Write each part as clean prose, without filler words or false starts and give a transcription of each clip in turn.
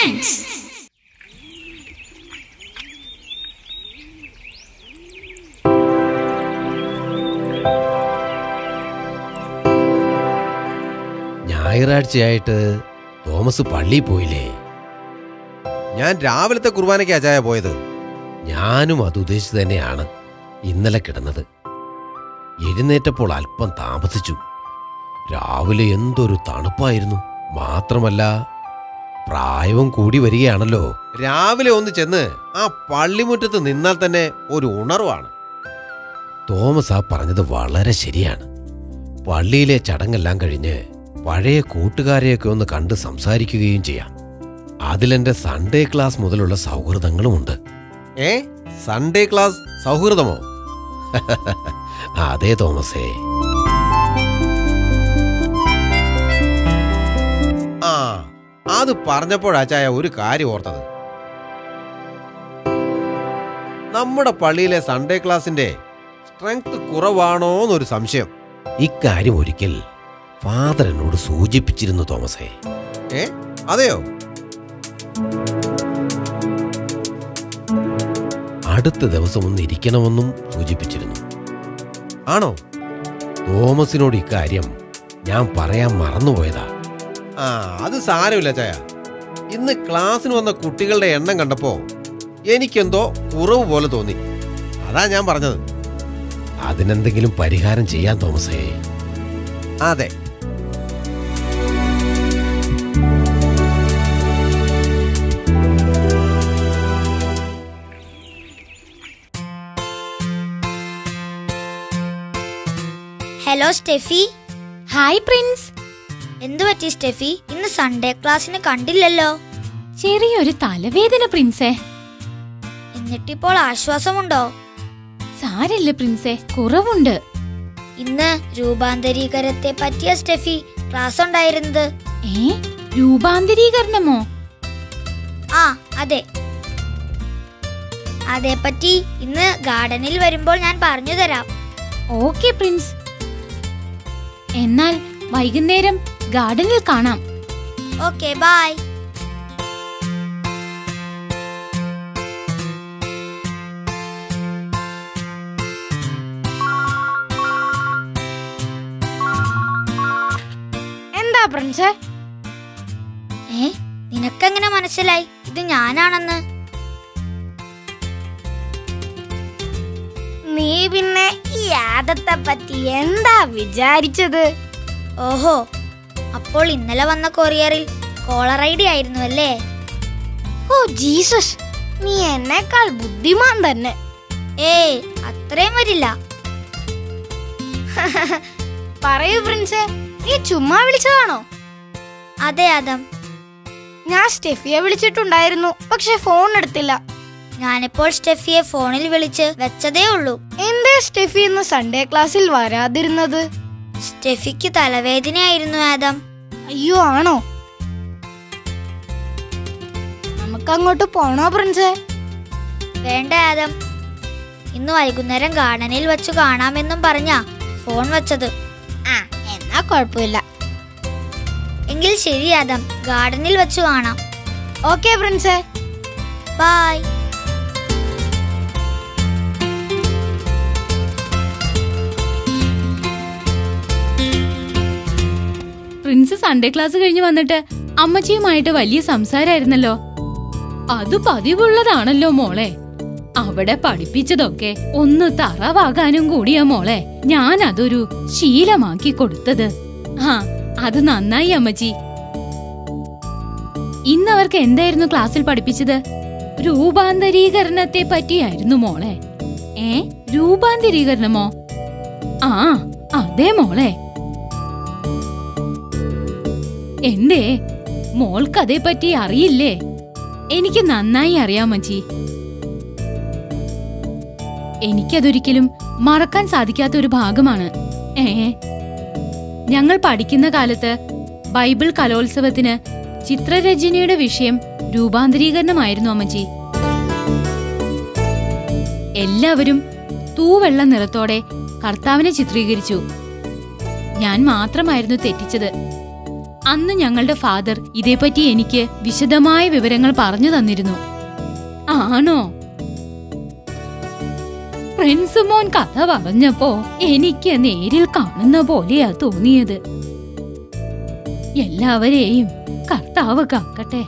Friends. ഞായറാഴ്ചയായിട്ട് Thomas പള്ളിയിൽ പോയില്ലേ? ഞാൻ രാവിലത്തെ കുർബാനയ്ക്കാ ചായ പോയത്. ഞാനും അത് ഉദ്ദേശിച്ച് തന്നെയാണ് ഇന്നലെ കിടന്നത്. എഴുന്നേറ്റപ്പോൾ അല്പം താമസിച്ചു. രാവിലെ എന്തൊരു തണുപ്പായിരുന്നു. മാത്രമല്ല പ്രായവും കൂടി വരികയാണല്ലോ. രാവിലെ ഒന്ന് ചെന്ന് ആ പള്ളിമുറ്റത്ത് നിന്നാൽ തന്നെ ഒരു ഉണർവാണ്. തോമസ് ആ പറഞ്ഞത് വളരെ ശരിയാണ്. പള്ളിയിലെ ചടങ്ങെല്ലാം കഴിഞ്ഞ് പഴയ കൂട്ടുകാരെയൊക്കെ ഒന്ന് കണ്ട് സംസാരിക്കുകയും ചെയ്യാം. അതിലെന്റെ സൺഡേ ക്ലാസ് മുതലുള്ള സൗഹൃദങ്ങളുമുണ്ട്. Sunday class സൗഹൃദമോ? അതെ തോമസേ. ആ, അത് പറഞ്ഞപ്പോഴാ ചായ ഒരു കാര്യം ഓർത്തത്. നമ്മുടെ പള്ളിയിലെ സൺഡേ ക്ലാസിന്റെ സ്ട്രെങ്ത് കുറവാണോന്നൊരു സംശയം. ഇക്കാര്യം ഒരിക്കൽ ഫാദർ എന്നോട് സൂചിപ്പിച്ചിരുന്നു തോമസേ. അതെയോ? അടുത്ത ദിവസം ഒന്ന് ഇരിക്കണമെന്നും സൂചിപ്പിച്ചിരുന്നു. ആണോ? തോമസിനോട് ഇക്കാര്യം ഞാൻ പറയാൻ മറന്നുപോയതാ. അത് സാരമില്ല ചായ. ഇന്ന് ക്ലാസ്സിന് വന്ന കുട്ടികളുടെ എണ്ണം കണ്ടപ്പോ എനിക്കെന്തോ കുറവ് പോലെ തോന്നി. അതാ ഞാൻ പറഞ്ഞത്. അതിനെന്തെങ്കിലും പരിഹാരം ചെയ്യാൻ തോമസേ. അതെ. Hello Steffi. Hi Prince. എന്തു പറ്റി സ്റ്റെഫി? ഇന്ന് സൺഡേ ക്ലാസ്സിന് കണ്ടില്ലല്ലോ. ചെറിയൊരു തലവേദന പ്രിൻസേ. എന്നിട്ടിപ്പോൾ ആശ്വാസമുണ്ടോ? സാരല്ല പ്രിൻസേ, കുറവുണ്ട്. ഇന്ന് രൂപാന്തരീകരണത്തെ പറ്റിയ സ്റ്റെഫി ക്ലാസ് ഉണ്ടായിരുന്നത്. രൂപാന്തരീകരണമോ? ആ അതെ, അതേപ്പറ്റി ഇന്ന് ഗാർഡനിൽ വരുമ്പോൾ ഞാൻ പറഞ്ഞു തരാം. Okay Prince. എന്നാൽ വൈകുന്നേരം ഗാർഡനിൽ കാണാം. Okay, bye. എന്താ പ്രിൻസേ? നിനക്കെങ്ങനെ മനസ്സിലായി ഇത് ഞാനാണെന്ന്? നീ പിന്നെ ഈ ആദത്തെ പറ്റി എന്താ വിചാരിച്ചത്? ഓഹോ, അപ്പോൾ ഇന്നലെ വന്ന കൊറിയറിൽ കോളർ ഐഡി ആയിരുന്നു അല്ലേ? ഓ ജീസസ്, നീ എന്നെക്കാൾ ബുദ്ധിമാൻ തന്നെ. അത്രയും വരില്ല. പറയൂ പ്രിൻസേ, നീ ചുമ്മാ വിളിച്ചതാണോ? അതെ ആദം. ഞാൻ സ്റ്റെഫിയെ വിളിച്ചിട്ടുണ്ടായിരുന്നു, പക്ഷെ ഫോൺ എടുത്തില്ല. ഞാനിപ്പോൾ സ്റ്റെഫിയെ ഫോണിൽ വിളിച്ച് വെച്ചതേ ഉള്ളൂ. എന്തേ സ്റ്റെഫി ഇന്ന് സൺഡേ ക്ലാസ്സിൽ വരാതിരുന്നത്? സ്റ്റെഫിക്ക് തലവേദനയായിരുന്നു ആദം. അയ്യോ, ആണോ? നമുക്കങ്ങോട്ട് പോണോ പ്രിൻസേ? വേണ്ട ആദം, ഇന്ന് വൈകുന്നേരം ഗാർഡനിൽ വെച്ചു കാണാമെന്നും പറഞ്ഞാ ഫോൺ വെച്ചത്. എന്നാ കുഴപ്പമില്ല. എങ്കിൽ ശരി ആദം, ഗാർഡനിൽ വെച്ചു കാണാം. ഓക്കെ പ്രിൻസേ, ബൈ. പ്രിൻസ് സൺഡേ ക്ലാസ് കഴിഞ്ഞ് വന്നിട്ട് അമ്മച്ചിയുമായിട്ട് വലിയ സംസാരമായിരുന്നല്ലോ. അത് പതിവുള്ളതാണല്ലോ മോളെ. അവിടെ പഠിപ്പിച്ചതൊക്കെ ഒന്ന് തറവാകാനും കൂടിയാ മോളെ ഞാൻ അതൊരു ശീലമാക്കി കൊടുത്തത്. അത് നന്നായി അമ്മച്ചി. ഇന്നവർക്ക് എന്തായിരുന്നു ക്ലാസ്സിൽ പഠിപ്പിച്ചത്? രൂപാന്തരീകരണത്തെ പറ്റിയായിരുന്നു മോളെ. രൂപാന്തരീകരണമോ? അതെ മോളെ. എന്തേ മോൾക്കതേ പറ്റി അറിയില്ലേ? എനിക്ക് നന്നായി അറിയാം മച്ചി. എനിക്കതൊരിക്കലും മറക്കാൻ സാധിക്കാത്ത ഒരു ഭാഗമാണ്. ഞങ്ങൾ പഠിക്കുന്ന കാലത്ത് ബൈബിൾ കലോത്സവത്തിന് ചിത്രരചനയുടെ വിഷയം രൂപാന്തരീകരണമായിരുന്നു അമ്മച്ചി. എല്ലാവരും തൂവെള്ള നിറത്തോടെ കർത്താവിനെ ചിത്രീകരിച്ചു. ഞാൻ മാത്രമായിരുന്നു തെറ്റിച്ചത്. അന്ന് ഞങ്ങളുടെ ഫാദർ ഇതേപ്പറ്റി എനിക്ക് വിശദമായ വിവരങ്ങൾ പറഞ്ഞു തന്നിരുന്നു. ആണോ? പ്രിൻസ് മോൻ കഥ പറഞ്ഞപ്പോ എനിക്ക് നേരിൽ കാണുന്ന പോലെയാ തോന്നിയത്. എല്ലാവരെയും കർത്താവ് കാക്കട്ടെ.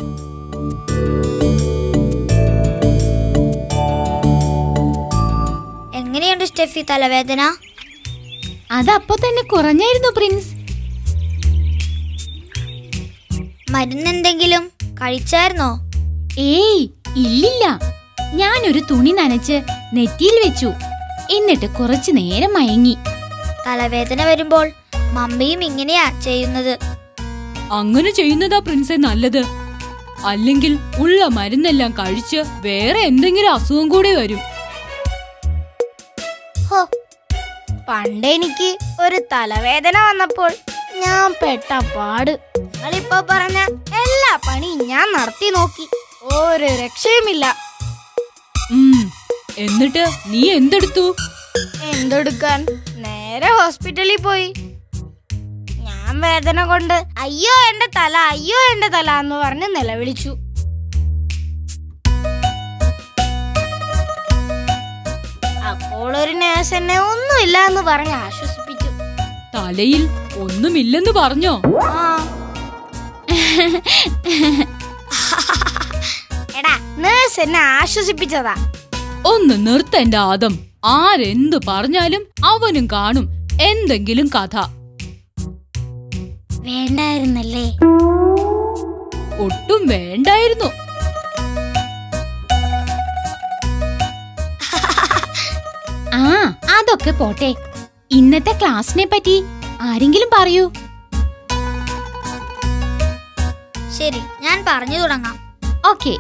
എങ്ങനെയുണ്ട് സ്റ്റെഫി തലവേദന? അതപ്പോ തന്നെ കുറഞ്ഞായിരുന്നു പ്രിൻസ്. മരുന്നെന്തെങ്കിലും കഴിച്ചായിരുന്നോ? ഏയ് ഇല്ലില്ല. ഞാനൊരു തുണി നനച്ച് നെറ്റിയിൽ വെച്ചു. എന്നിട്ട് കുറച്ചു നേരം മയങ്ങി. തലവേദന വരുമ്പോൾ മമ്മിയും ഇങ്ങനെയാ ചെയ്യുന്നത്. അങ്ങനെ ചെയ്യുന്നതാ പ്രിൻസെ നല്ലത്. അല്ലെങ്കിൽ ഉള്ള മരുന്നെല്ലാം കഴിച്ച് വേറെ എന്തെങ്കിലും അസുഖം കൂടി വരും. പണ്ടെനിക്ക് ഒരു തലവേദന വന്നപ്പോൾ ഞാൻ പെട്ട പാട്. നിങ്ങളിപ്പോ പറഞ്ഞ എല്ലാ പണിയും ഞാൻ നടത്തി നോക്കി, ഒരു രക്ഷയുമില്ല. എന്നിട്ട് നീ എന്തെടുത്തു? എന്തെടുക്കാൻ, നേരെ ഹോസ്പിറ്റലിൽ പോയി. ഞാൻ വേദന കൊണ്ട് അയ്യോ എന്റെ തല, അയ്യോ എന്റെ തല എന്ന് പറഞ്ഞ് നിലവിളിച്ചു. അപ്പോൾ ഒരു നേഴ്സ് എന്നെ ഒന്നുമില്ല എന്ന് പറഞ്ഞ് ആശ്വസിപ്പിച്ചു. തലയിൽ ഒന്നുമില്ലെന്ന് പറഞ്ഞോ? എടാ, നേഴ്സ് എന്നെ ആശ്വസിപ്പിച്ചതാ. ഒന്ന് നിർത്തന്റെ ആദം. ആരെന്തു പറഞ്ഞാലും അവനും കാണും എന്തെങ്കിലും കഥ. വേണ്ടായിരുന്നല്ലേ? ഒട്ടും വേണ്ടായിരുന്നു. അതൊക്കെ പോട്ടെ. ഇന്നത്തെ ക്ലാസ്സിനെ പറ്റി ആരെങ്കിലും പറയൂ. ശരി, ഞാൻ പറഞ്ഞു തുടങ്ങാം. ഓക്കെ.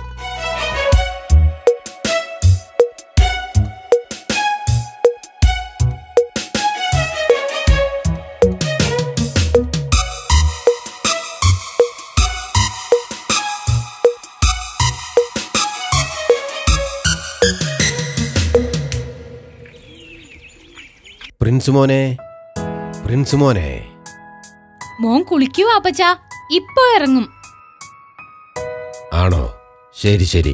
പ്രിൻസ് മോനെ, പ്രിൻസ് മോനെ. മോൻ കുളിക്കുവാ അപ്പച്ചാ, ഇപ്പൊ ഇറങ്ങും. ആണോ? ശരി ശരി.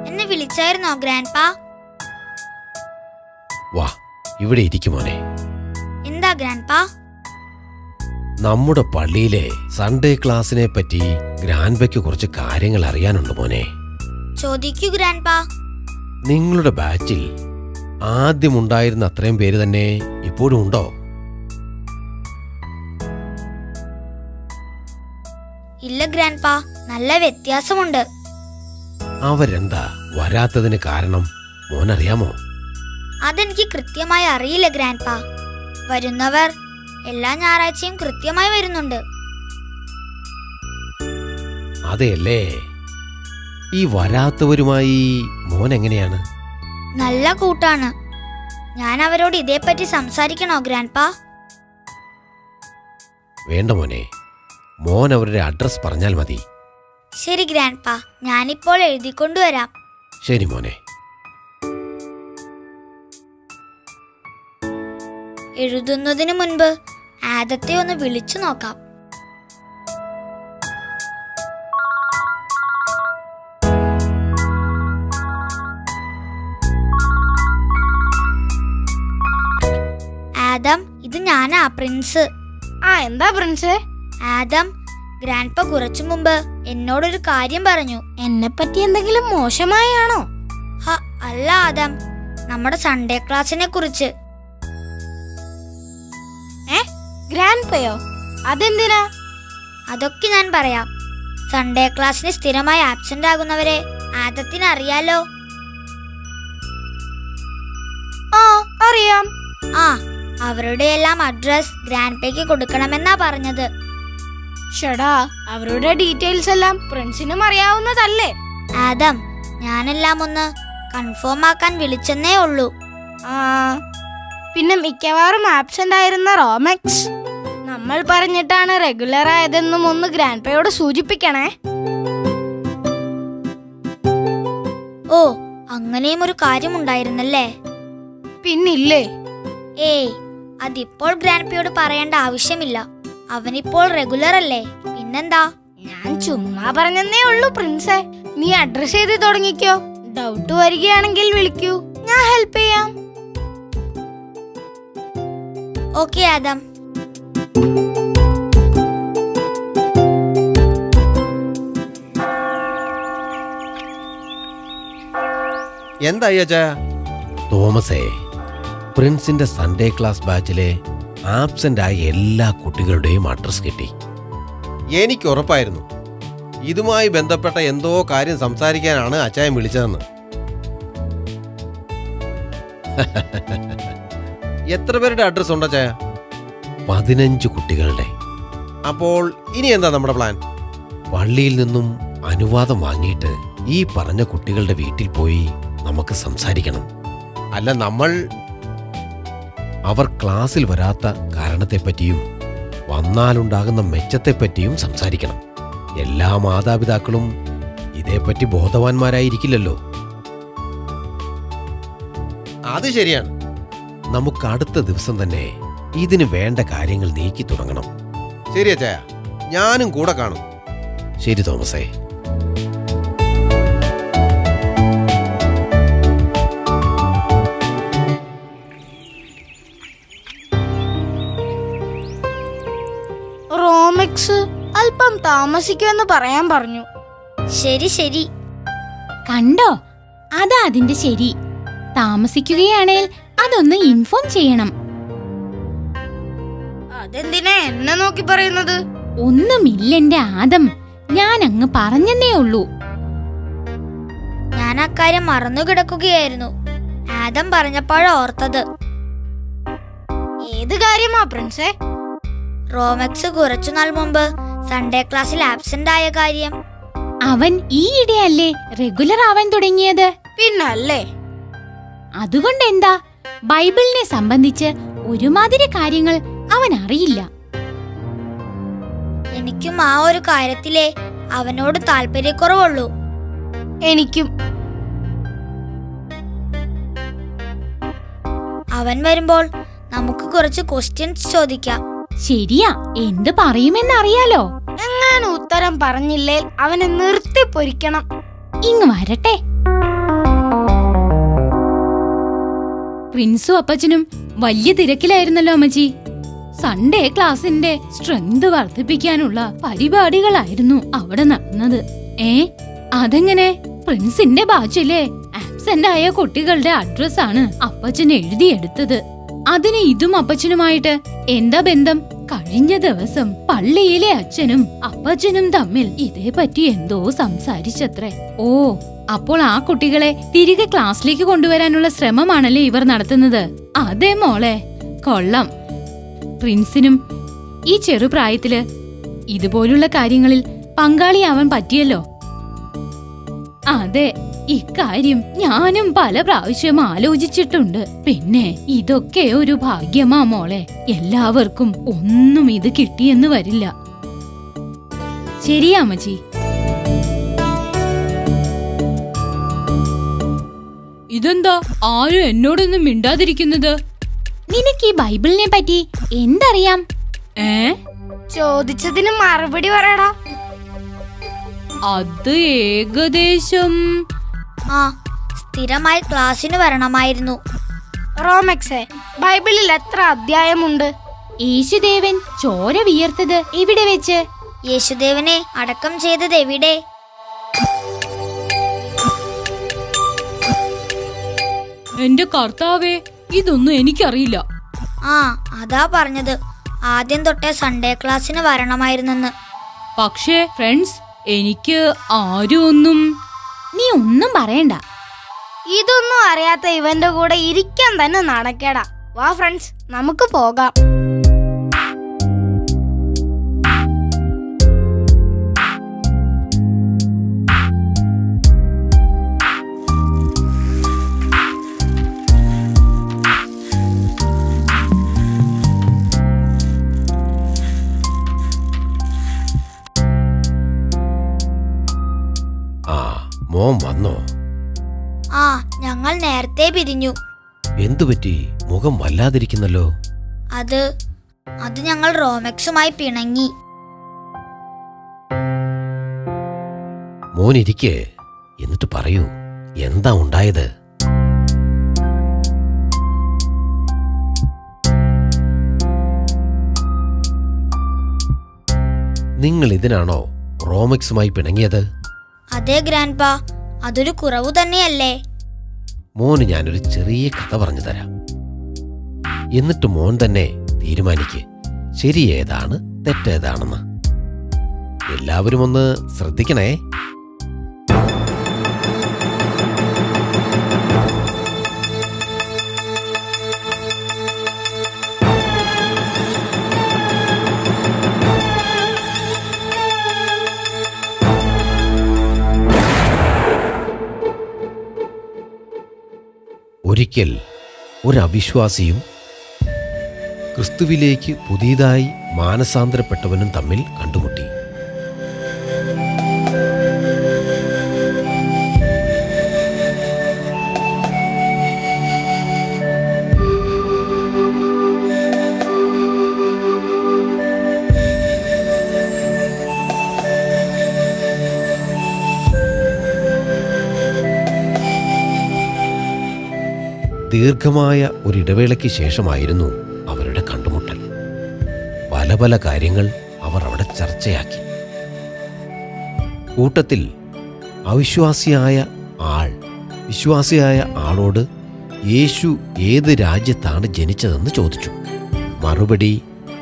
എന്നെ വിളിച്ചായിരുന്നോ ഗ്രാൻഡ്പാ? വാ, ഇവിടെ ഇരിക്കും മോനെ. എന്താ ഗ്രാൻഡ്പാ? നമ്മുടെ പള്ളിയിലെ സൺഡേ ക്ലാസിനെ പറ്റി ഗ്രാൻഡ്പയ്ക്ക് കുറച്ച് കാര്യങ്ങൾ അറിയാനുണ്ട് മോനെ. ചോദിക്കൂ ഗ്രാൻഡ്പാ. നിങ്ങളുടെ ബാച്ചിൽ ആദ്യമുണ്ടായിരുന്ന അത്രയും പേര് തന്നെ ഇപ്പോഴും ഉണ്ടോ? ഇല്ല ഗ്രാൻഡ്പാ, നല്ല വ്യത്യാസമുണ്ട്. അവരെന്താ വരാത്തതിന് കാരണം മോനറിയാമോ? അതെനിക്ക് കൃത്യമായി അറിയില്ല ഗ്രാൻഡ്പാ. വരുന്നവർ എല്ലാ ഞായറാഴ്ചയും കൃത്യമായി വരുന്നുണ്ട്. അതെയല്ലേ. ഈ വരാത്തവരുമായി മോൻ എങ്ങനെയാണ്? നല്ല കൂട്ടാണ്. ഞാൻ അവരോട് ഇതേപ്പറ്റി സംസാരിക്കണോ ഗ്രാൻഡ്പാ? വേണ്ട മോനെ, മോൻ അവരുടെ അഡ്രസ് പറഞ്ഞാൽ മതി. ശരി ഗ്രാൻഡ്പാ, ഞാനിപ്പോൾ എഴുതിക്കൊണ്ടുവരാം. ശരി മോനെ. എഴുതുന്നതിന് മുൻപ് ആദത്തെ ഒന്ന് വിളിച്ചു നോക്കാം. ആദം, ഇത് ഞാനാ പ്രിൻസ്. എന്താ പ്രിൻസ്? ആദം, ഗ്രാൻഡ്പ കുറച്ചു മുമ്പ് എന്നോടൊരു കാര്യം പറഞ്ഞു. എന്നെ പറ്റി എന്തെങ്കിലും മോശമായാണോ? അല്ല ആദം, നമ്മുടെ സൺഡേ ക്ലാസിനെ കുറിച്ച്. ഗ്രാൻഡ്പയോ? അതെന്തിനാ? അതൊക്കെ ഞാൻ പറയാം. സൺഡേ ക്ലാസ്സിന് സ്ഥിരമായി ആബ്സെന്റ് ആകുന്നവരെ ആദത്തിന് അറിയാലോ? അറിയാം. അവരുടെ എല്ലാം അഡ്രസ് ഗ്രാൻഡ്പയ്ക്ക് കൊടുക്കണമെന്നാ പറഞ്ഞത്. ഷടാ, അവരുടെ ഡീറ്റെയിൽസ് എല്ലാം പ്രിൻസിനും അറിയാവുന്നതല്ലേ? ആദം, ഞാനെല്ലാം ഒന്ന് കൺഫേം ആക്കാൻ വിളിച്ചെന്നേ ഉള്ളൂ. പിന്നെ മിക്കവാറും ആബ്സെന്റ് ആയിരുന്ന റോമെക്സ് നമ്മൾ പറഞ്ഞിട്ടാണ് റെഗുലർ ആയതെന്നും ഒന്ന് ഗ്രാൻഡ്പയോട് സൂചിപ്പിക്കണേ. ഓ, അങ്ങനെയും ഒരു കാര്യമുണ്ടായിരുന്നല്ലേ? പിന്നില്ലേ? ഏയ്, അതിപ്പോൾ ഗ്രാൻഡ്പിയോട് പറയേണ്ട ആവശ്യമില്ല. അവനിപ്പോൾ റെഗുലർ അല്ലേ, പിന്നെന്താ? ഞാൻ ചുമ്മാ പറഞ്ഞെന്നേ ഉള്ളൂ പ്രിൻസേ. നീ അഡ്രസ് ചെയ്ത് തുടങ്ങിക്കോ. ഡൗട്ട് വരികയാണെങ്കിൽ വിളിക്കൂ, ഞാൻ ഹെൽപ്പ് ചെയ്യാം. ഓക്കെ ആദം. എന്തായി അച്ഛാ? തോമസേ, പ്രിൻസിന്റെ സൺഡേ ക്ലാസ് ബാച്ചിലെ ആബ്സെന്റ് ആയ എല്ലാ കുട്ടികളുടെയും അഡ്രസ് കിട്ടി. എനിക്ക് ഉറപ്പായിരുന്നു ഇതുമായി ബന്ധപ്പെട്ട എന്തോ കാര്യം സംസാരിക്കാനാണ് അച്ചായൻ വിളിച്ചതെന്ന്. എത്ര പേരുടെ അഡ്രസ് ഉണ്ട് അച്ചായ? 15 കുട്ടികളുടെ. അപ്പോൾ ഇനി എന്താ നമ്മുടെ പ്ലാൻ? പള്ളിയിൽ നിന്നും അനുവാദം വാങ്ങിയിട്ട് ഈ പറഞ്ഞ കുട്ടികളുടെ വീട്ടിൽ പോയി നമുക്ക് സംസാരിക്കണം. അല്ല, നമ്മൾ അവർ ക്ലാസ്സിൽ വരാത്ത കാരണത്തെപ്പറ്റിയും വന്നാലുണ്ടാകുന്ന മെച്ചത്തെപ്പറ്റിയും സംസാരിക്കണം. എല്ലാ മാതാപിതാക്കളും ഇതേപ്പറ്റി ബോധവാന്മാരായിരിക്കില്ലല്ലോ. അത് ശരിയാണ്. നമുക്ക് അടുത്ത ദിവസം തന്നെ ഇതിന് വേണ്ട കാര്യങ്ങൾ നീക്കി തുടങ്ങണം. ശരി അച്ചായ, ഞാനും കൂടെ കാണും. ശരി തോമസേ. റോമെക്സ് അല്പം താമസിക്കുമെന്ന് പറയാൻ പറഞ്ഞു. ശരി ശരി. കണ്ടോ, അതാ അതിന്റെ ശരി. താമസിക്കുകയാണെങ്കിൽ അതൊന്ന് ഇൻഫോം ചെയ്യണം. അതെന്തിനാ എന്നെ നോക്കി പറയുന്നത്? ഒന്നുമില്ലെന്റെ ആദം, ഞാൻ അങ്ങ് പറഞ്ഞെന്നേ ഉള്ളൂ. ഞാൻ അക്കാര്യം മറന്നു കിടക്കുകയായിരുന്നു. ആദം പറഞ്ഞപ്പോഴാ ഓർത്തത്. ഏത് കാര്യമാ പ്രിൻസേ? റോമെക്സ് കുറച്ചുനാൾ മുമ്പ് സൺഡേ ക്ലാസ്സിൽ ആബ്സെന്റ് ആയ കാര്യം. അവൻ ഈയിടെയല്ലേ റെഗുലർ ആവാൻ തുടങ്ങിയത്? പിന്നല്ലേ. അതുകൊണ്ട് എന്താ, ബൈബിളിനെ സംബന്ധിച്ച് ഒരുമാതിരി കാര്യങ്ങൾ അവൻ അറിയില്ല. എനിക്കും ആ ഒരു കാര്യത്തിലേ അവനോട് താല്പര്യക്കുറവുള്ളൂ. എനിക്കും. അവൻ വരുമ്പോൾ നമുക്ക് കുറച്ച് ക്വസ്റ്റ്യൻസ് ചോദിക്കാം. ശരിയാ, എന്ത് പറയുമെന്നറിയാലോ. എങ്ങനെ ഉത്തരം പറഞ്ഞില്ലേ അവനെ നിർത്തി പൊരിക്കണം. ഇങ്ങ് വരട്ടെ. പ്രിൻസും അപ്പച്ചനും വലിയ തിരക്കിലായിരുന്നല്ലോ അമ്മച്ചി. സൺഡേ ക്ലാസിന്റെ സ്ട്രെങ്ത് വർദ്ധിപ്പിക്കാനുള്ള പരിപാടികളായിരുന്നു അവിടെ നടന്നത്. അതെങ്ങനെ? പ്രിൻസിന്റെ ബാച്ചിലെ ആബ്സെന്റ് ആയ കുട്ടികളുടെ അഡ്രസ് ആണ് അപ്പച്ചൻ എഴുതിയെടുത്തത്. അതിന് ഇതും അപ്പച്ചനുമായിട്ട് എന്താ ബന്ധം? കഴിഞ്ഞ ദിവസം പള്ളിയിലെ അച്ഛനും അപ്പച്ചനും തമ്മിൽ ഇതേപ്പറ്റി എന്തോ സംസാരിച്ചത്രേ. ഓ, അപ്പോൾ ആ കുട്ടികളെ തിരികെ ക്ലാസ്സിലേക്ക് കൊണ്ടുവരാനുള്ള ശ്രമമാണല്ലേ ഇവർ നടത്തുന്നത്? അതെ മോളെ, കൊള്ളാം. പ്രിൻസിനും ഈ ചെറുപ്രായത്തില് ഇതുപോലുള്ള കാര്യങ്ങളിൽ പങ്കാളിയാവാൻ പറ്റിയല്ലോ. അതെ, ഇക്കാര്യം ഞാനും പല പ്രാവശ്യം ആലോചിച്ചിട്ടുണ്ട്. പിന്നെ ഇതൊക്കെ ഒരു ഭാഗ്യമാ മോളെ. എല്ലാവർക്കും ഒന്നും ഇത് കിട്ടിയെന്ന് വരില്ല. ശരിയാ അമ്മച്ചി. ഇതെന്താ ആരും എന്നോടൊന്നും മിണ്ടാതിരിക്കുന്നത്? നിനക്ക് ഈ ബൈബിളിനെ പറ്റി എന്തറിയാം? ചോദിച്ചതിന് മറുപടി പറയടാ. അത് ഏകദേശം സ്ഥിരമായി ക്ലാസ്സിന് വരണമായിരുന്നു. റോമെക്സേ, ബൈബിളിൽ എത്ര അധ്യായമുണ്ട്? യേശുദേവൻ ചോര വിയർത്തത് എവിടെ വെച്ച്? യേശുദേവനെ അടക്കം ചെയ്തത് എവിടെ? എന്റെ കർത്താവേ, ഇതൊന്നും എനിക്കറിയില്ല. അതാ പറഞ്ഞത്, ആദ്യം തൊട്ടേ സൺഡേ ക്ലാസ്സിന് വരണമായിരുന്നെന്ന്. പക്ഷേ ഫ്രണ്ട്സ്, എനിക്ക് ആരും ഒന്നും. നീ ഒന്നും പറയണ്ട. ഇതൊന്നും അറിയാത്ത ഇവന്റെ കൂടെ ഇരിക്കാൻ തന്നെ നടക്കേടാ. വാ ഫ്രണ്ട്സ്, നമുക്ക് പോകാം. മോൻ വന്നോ? പിരിഞ്ഞു. എന്തുപറ്റി? മുഖം വല്ലാതിരിക്കുന്നല്ലോ. അത് ഞങ്ങൾ റോമെക്സുമായി പിണങ്ങി. മോനിരിക്കെ, എന്നിട്ട് പറയൂ, എന്താ ഉണ്ടായത്? നിങ്ങൾ ഇതിനാണോ റോമെക്സുമായി പിണങ്ങിയത്? അതെ ഗ്രാൻഡ്പാ, അതൊരു കുറവ് തന്നെയല്ലേ? മോന് ഞാനൊരു ചെറിയ കഥ പറഞ്ഞു തരാം. എന്നിട്ട് മോൻ തന്നെ തീരുമാനിക്ക് ശരി ഏതാണ് തെറ്റേതാണെന്ന്. എല്ലാവരും ഒന്ന് ശ്രദ്ധിക്കണേ. ഒരിക്കൽ ഒരു അവിശ്വാസിയും ക്രിസ്തുവിലേക്ക് പുതിയതായി മാനസാന്തരപ്പെട്ടവനും തമ്മിൽ കണ്ടുമുട്ടി. ദീർഘമായ ഒരിടവേളയ്ക്ക് ശേഷമായിരുന്നു അവരുടെ കണ്ടുമുട്ടൽ. പല പല കാര്യങ്ങൾ അവർ അവിടെ ചർച്ചയാക്കി. കൂട്ടത്തിൽ വിശ്വാസിയായ ആളോട് യേശു ഏത് രാജ്യത്താണ് ജനിച്ചതെന്ന് ചോദിച്ചു. മറുപടി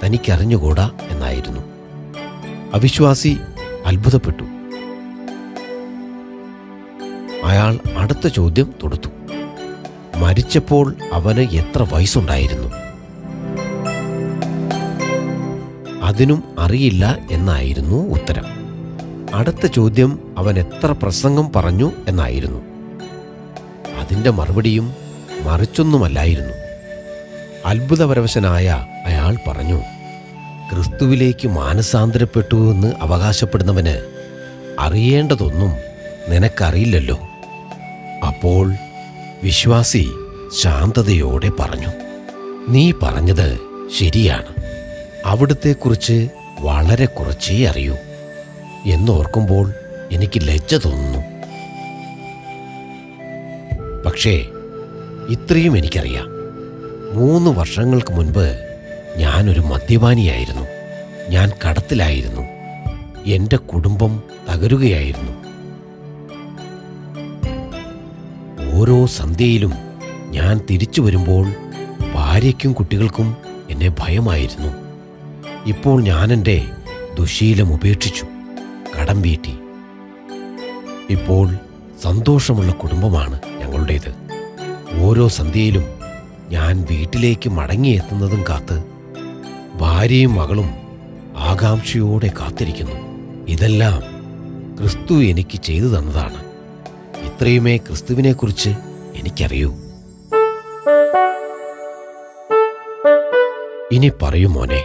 തനിക്കറിഞ്ഞുകൂടാ എന്നായിരുന്നു. അവിശ്വാസി അത്ഭുതപ്പെട്ടു. അയാൾ അടുത്ത ചോദ്യം തൊടുത്തു. മരിച്ചപ്പോൾ അവന് എത്ര വയസ്സുണ്ടായിരുന്നു? അതിനും അറിയില്ല എന്നായിരുന്നു ഉത്തരം. അടുത്ത ചോദ്യം അവൻ എത്ര പ്രസംഗം പറഞ്ഞു എന്നായിരുന്നു. അതിൻ്റെ മറുപടിയും മറിച്ചൊന്നുമല്ലായിരുന്നു. അത്ഭുതപരവശനായ അയാൾ പറഞ്ഞു, ക്രിസ്തുവിലേക്ക് മാനസാന്തരപ്പെട്ടു എന്ന് അവകാശപ്പെടുന്നവന് അറിയേണ്ടതൊന്നും നിനക്കറിയില്ലല്ലോ. അപ്പോൾ വിശ്വാസി ശാന്തതയോടെ പറഞ്ഞു, നീ പറഞ്ഞത് ശരിയാണ്. അവിടുത്തെക്കുറിച്ച് വളരെ കുറച്ചേ അറിയൂ. എന്നോർക്കുമ്പോൾ എനിക്ക് ലജ്ജ തോന്നുന്നു. പക്ഷേ ഇത്രയും എനിക്കറിയാം. 3 വർഷങ്ങൾക്ക് മുൻപ് ഞാനൊരു മദ്യപാനിയായിരുന്നു. ഞാൻ കടത്തിലായിരുന്നു. എൻ്റെ കുടുംബം തകരുകയായിരുന്നു. ഓരോ സന്ധ്യയിലും ഞാൻ തിരിച്ചു വരുമ്പോൾ ഭാര്യയ്ക്കും കുട്ടികൾക്കും എന്നെ ഭയമായിരുന്നു. ഇപ്പോൾ ഞാൻ എൻ്റെ ദുശീലം ഉപേക്ഷിച്ചു, കടം വീട്ടി. ഇപ്പോൾ സന്തോഷമുള്ള കുടുംബമാണ് ഞങ്ങളുടേത്. ഓരോ സന്ധ്യയിലും ഞാൻ വീട്ടിലേക്ക് മടങ്ങിയെത്തുന്നതും കാത്ത് ഭാര്യയും മകളും ആകാംക്ഷയോടെ കാത്തിരിക്കുന്നു. ഇതെല്ലാം ക്രിസ്തു എനിക്ക് ചെയ്തു തന്നതാണ്. ഇത്രയുമേ ക്രിസ്തുവിനെക്കുറിച്ച് എനിക്കറിയൂ. ഇനി പറയൂ മോനെ,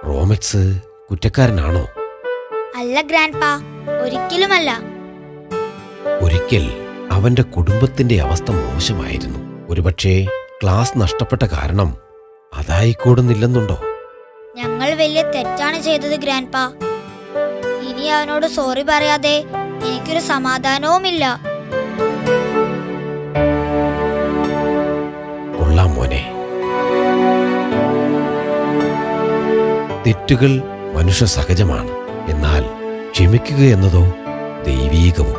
റോമെക്സ് കുറ്റക്കാരനാണോ? അല്ല ഗ്രാൻഡ്പാ, ഒരിക്കലുമല്ല. ഒരിക്കൽ അവന്റെ കുടുംബത്തിന്റെ അവസ്ഥ മോശമായിരുന്നു. ഒരുപക്ഷേ ക്ലാസ് നഷ്ടപ്പെട്ട കാരണം അതായിക്കൂടുന്നില്ലെന്നുണ്ടോ? ഞങ്ങൾ വലിയ തെറ്റാണ് ചെയ്തത് ഗ്രാൻഡ്പാ. ഇനി അവനോട് സോറി പറയാതെ എനിക്കൊരു സമാധാനവുമില്ല. കൊള്ളാം മോനെ. തെറ്റുകൾ മനുഷ്യ സഹജമാണ്. എന്നാൽ ക്ഷമിക്കുക എന്നതോ ദൈവീകവും.